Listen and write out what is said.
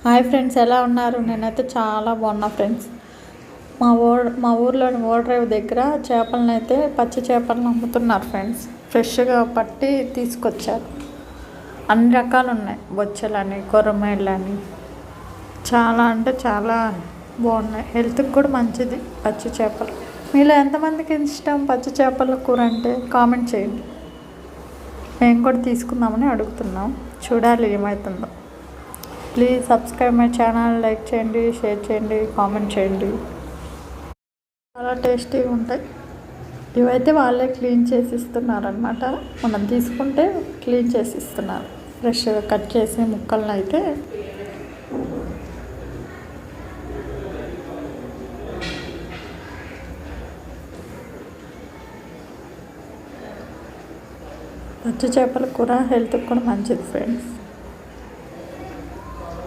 Hi friends, ఎలా ఉన్నారు? నేనైతే చాలా బాగున్నా ఫ్రెండ్స్. మా ఊర్లోని ఓడరేవు దగ్గర చేపలను అయితే పచ్చి చేపలను అమ్ముతున్నారు ఫ్రెండ్స్. ఫ్రెష్గా పట్టి తీసుకొచ్చారు. అన్ని రకాలు ఉన్నాయి, బొచ్చలని, కొరమేళ్ళని. చాలా అంటే చాలా బాగున్నాయి. హెల్త్కి కూడా మంచిది పచ్చి చేపలు. మీలో ఎంతమందికి ఇష్టం పచ్చి చేపల కూర అంటే కామెంట్ చేయండి. మేము కూడా తీసుకుందామని అడుగుతున్నాం. చూడాలి ఏమవుతుందో. Please subscribe my channel, like చేయండి, షేర్ చేయండి, కామెంట్ చేయండి. చాలా టేస్టీగా ఉంటాయి. ఇవైతే వాళ్ళే క్లీన్ చేసి ఇస్తున్నారనమాట. మనం తీసుకుంటే క్లీన్ చేసి ఇస్తున్నారు. ఫ్రెష్గా కట్ చేసి ముక్కలను అయితే పచ్చి చేపల కూర హెల్త్కి కూడా మంచిది ఫ్రెండ్స్.